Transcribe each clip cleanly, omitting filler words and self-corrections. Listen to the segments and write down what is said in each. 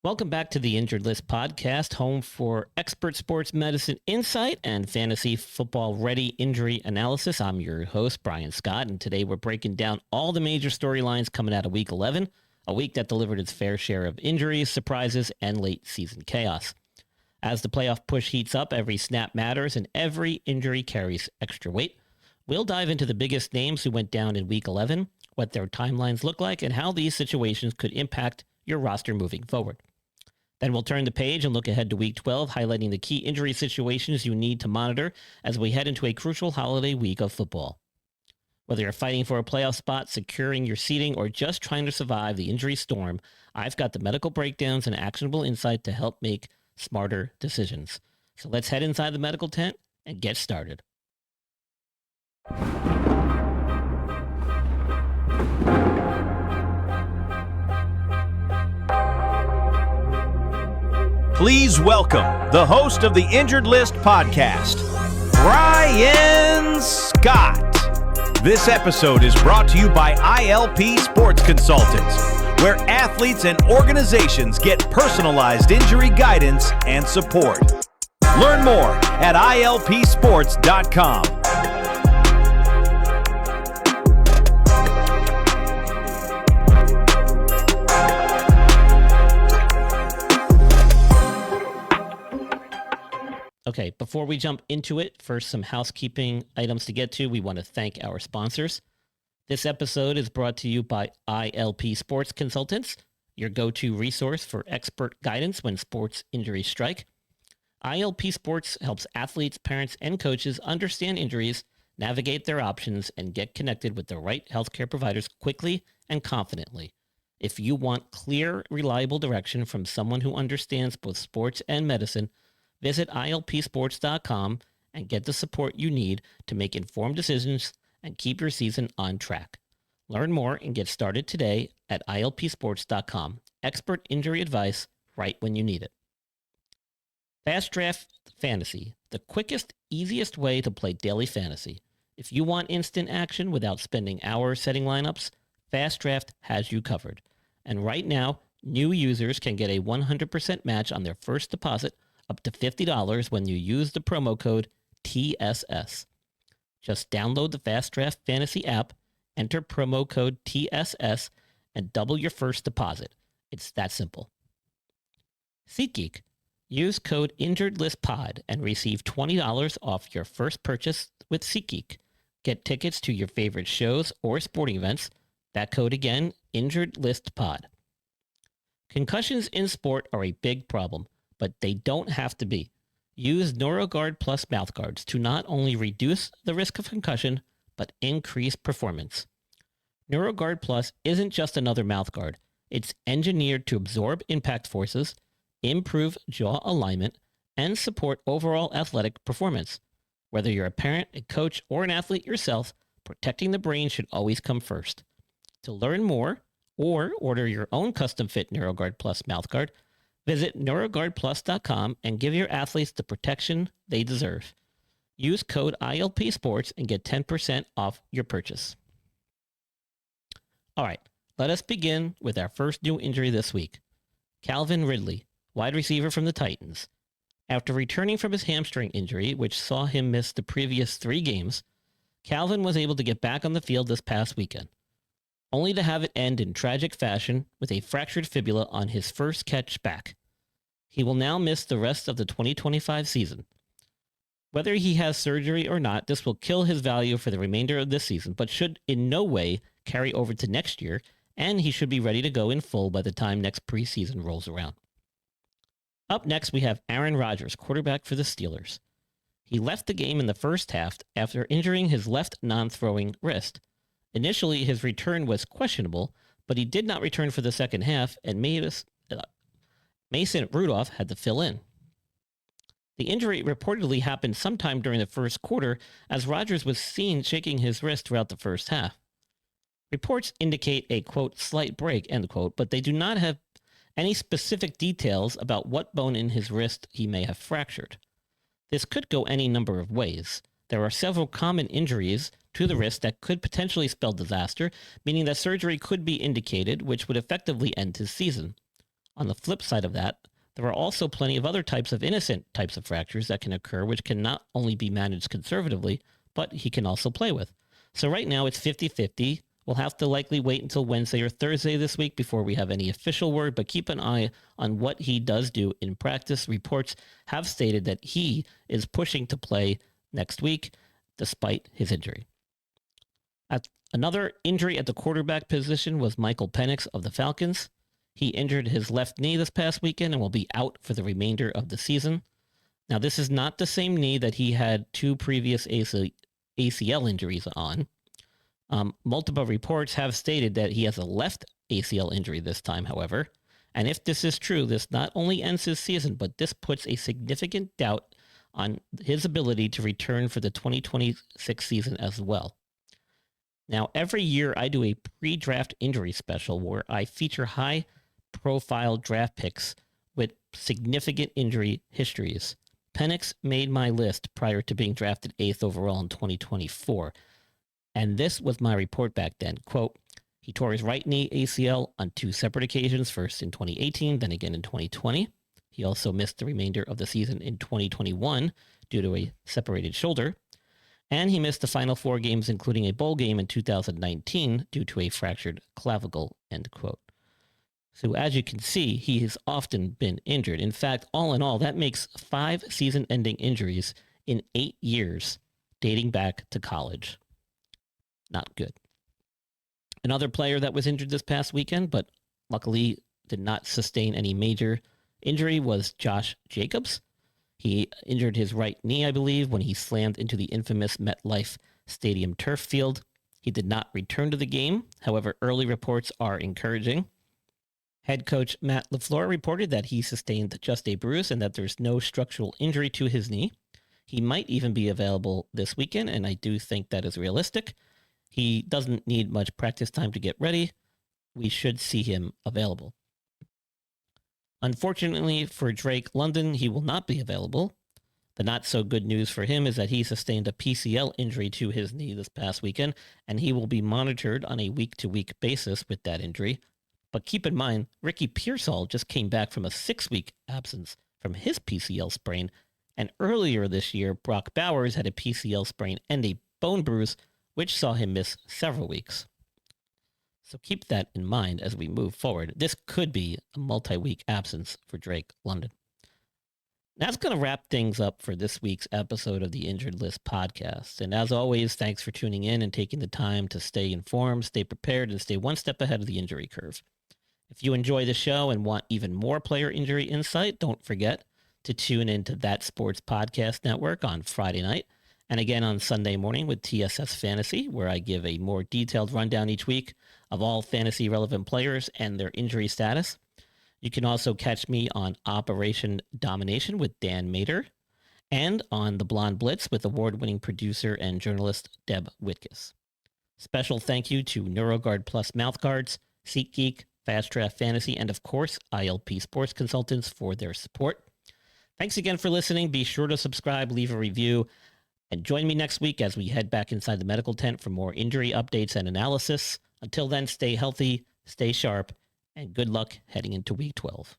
Welcome back to the Injured List podcast, home for expert sports medicine insight and fantasy football ready injury analysis. I'm your host, Brian Scott, and today we're breaking down all the major storylines coming out of Week 11, a week that delivered its fair share of injuries, surprises, and late season chaos. As the playoff push heats up, every snap matters and every injury carries extra weight. We'll dive into the biggest names who went down in Week 11, what their timelines look like, and how these situations could impact your roster moving forward. Then we'll turn the page and look ahead to Week 12, highlighting the key injury situations you need to monitor as we head into a crucial holiday week of football. Whether you're fighting for a playoff spot, securing your seating, or just trying to survive the injury storm, I've got the medical breakdowns and actionable insight to help make smarter decisions. So let's head inside the medical tent and get started. Please welcome the host of the Injured List podcast, Brian Scott. This episode is brought to you by ILP Sports Consultants, where athletes and organizations get personalized injury guidance and support. Learn more at ilpsports.com. Okay, before we jump into it, first some housekeeping items to get to. We want to thank our sponsors. This episode is brought to you by ILP Sports Consultants, your go-to resource for expert guidance when sports injuries strike. ILP Sports helps athletes, parents, and coaches understand injuries, navigate their options, and get connected with the right healthcare providers quickly and confidently. If you want clear, reliable direction from someone who understands both sports and medicine, visit ilpsports.com and get the support you need to make informed decisions and keep your season on track. Learn more and get started today at ilpsports.com. Expert injury advice right when you need it. Fast Draft Fantasy, the quickest, easiest way to play daily fantasy. If you want instant action without spending hours setting lineups, Fast Draft has you covered. And right now, new users can get a 100% match on their first deposit up to $50 when you use the promo code TSS. Just download the Fast Draft Fantasy app, enter promo code TSS, and double your first deposit. It's that simple. SeatGeek. Use code InjuredListPod and receive $20 off your first purchase with SeatGeek. Get tickets to your favorite shows or sporting events. That code again, InjuredListPod. Concussions in sport are a big problem, but they don't have to be. Use NeuroGuard Plus mouthguards to not only reduce the risk of concussion, but increase performance. NeuroGuard Plus isn't just another mouthguard. It's engineered to absorb impact forces, improve jaw alignment, and support overall athletic performance. Whether you're a parent, a coach, or an athlete yourself, protecting the brain should always come first. To learn more, or order your own custom-fit NeuroGuard Plus mouthguard, visit NeuroGuardPlus.com and give your athletes the protection they deserve. Use code ILP Sports and get 10% off your purchase. All right, let us begin with our first new injury this week. Calvin Ridley, wide receiver from the Titans. After returning from his hamstring injury, which saw him miss the previous 3 games, Calvin was able to get back on the field this past weekend, only to have it end in tragic fashion with a fractured fibula on his first catch back. He will now miss the rest of the 2025 season. Whether he has surgery or not, this will kill his value for the remainder of this season, but should in no way carry over to next year, and he should be ready to go in full by the time next preseason rolls around. Up next, we have Aaron Rodgers, quarterback for the Steelers. He left the game in the first half after injuring his left non-throwing wrist. Initially, his return was questionable, but he did not return for the second half, and Mason Rudolph had to fill in. The injury reportedly happened sometime during the first quarter, as Rodgers was seen shaking his wrist throughout the first half. Reports indicate a, quote, slight break, end quote, but they do not have any specific details about what bone in his wrist he may have fractured. This could go any number of ways. There are several common injuries to the wrist that could potentially spell disaster, meaning that surgery could be indicated, which would effectively end his season. On the flip side of that, there are also plenty of other types of innocent types of fractures that can occur, which can not only be managed conservatively, but he can also play with. So right now it's 50-50. We'll have to likely wait until Wednesday or Thursday this week before we have any official word, but keep an eye on what he does do in practice. Reports have stated that he is pushing to play next week despite his injury. Another injury at the quarterback position was Michael Penix of the Falcons. He injured his left knee this past weekend and will be out for the remainder of the season. Now, this is not the same knee that he had 2 previous ACL injuries on. Multiple reports have stated that he has a left ACL injury this time, however. And if this is true, this not only ends his season, but this puts a significant doubt on his ability to return for the 2026 season as well. Now, every year I do a pre-draft injury special where I feature high-profile draft picks with significant injury histories. Penix made my list prior to being drafted 8th overall in 2024. And this was my report back then. Quote, he tore his right knee ACL on 2 separate occasions, first in 2018, then again in 2020. He also missed the remainder of the season in 2021 due to a separated shoulder. And he missed the final 4 games, including a bowl game in 2019 due to a fractured clavicle, end quote. So as you can see, he has often been injured. In fact, all in all, that makes 5 season-ending injuries in 8 years, dating back to college. Not good. Another player that was injured this past weekend, but luckily did not sustain any major injury, was Josh Jacobs. He injured his right knee, I believe, when he slammed into the infamous MetLife Stadium turf field. He did not return to the game. However, early reports are encouraging. Head coach Matt LaFleur reported that he sustained just a bruise and that there's no structural injury to his knee. He might even be available this weekend, and I do think that is realistic. He doesn't need much practice time to get ready. We should see him available. Unfortunately for Drake London, he will not be available. The not so good news for him is that he sustained a PCL injury to his knee this past weekend, and he will be monitored on a week-to-week basis with that injury. But keep in mind, Ricky Pearsall just came back from a 6-week absence from his PCL sprain, and earlier this year, Brock Bowers had a PCL sprain and a bone bruise, which saw him miss several weeks. So keep that in mind as we move forward. This could be a multi-week absence for Drake London. That's going to wrap things up for this week's episode of the Injured List podcast. And as always, thanks for tuning in and taking the time to stay informed, stay prepared, and stay one step ahead of the injury curve. If you enjoy the show and want even more player injury insight, don't forget to tune into That Sports Podcast Network on Friday night and again on Sunday morning with TSS Fantasy, where I give a more detailed rundown each week of all fantasy-relevant players and their injury status. You can also catch me on Operation Domination with Dan Mader and on The Blonde Blitz with award-winning producer and journalist Deb Whitkus. Special thank you to NeuroGuard Plus Mouthguards, SeatGeek, Fast Draft Fantasy, and of course, ILP Sports Consultants for their support. Thanks again for listening. Be sure to subscribe, leave a review, and join me next week as we head back inside the medical tent for more injury updates and analysis. Until then, stay healthy, stay sharp, and good luck heading into Week 12.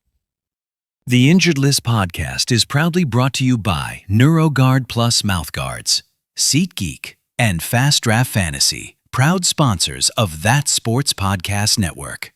The Injured List podcast is proudly brought to you by NeuroGuard Plus Mouthguards, SeatGeek, and Fast Draft Fantasy, proud sponsors of That Sports Podcast Network.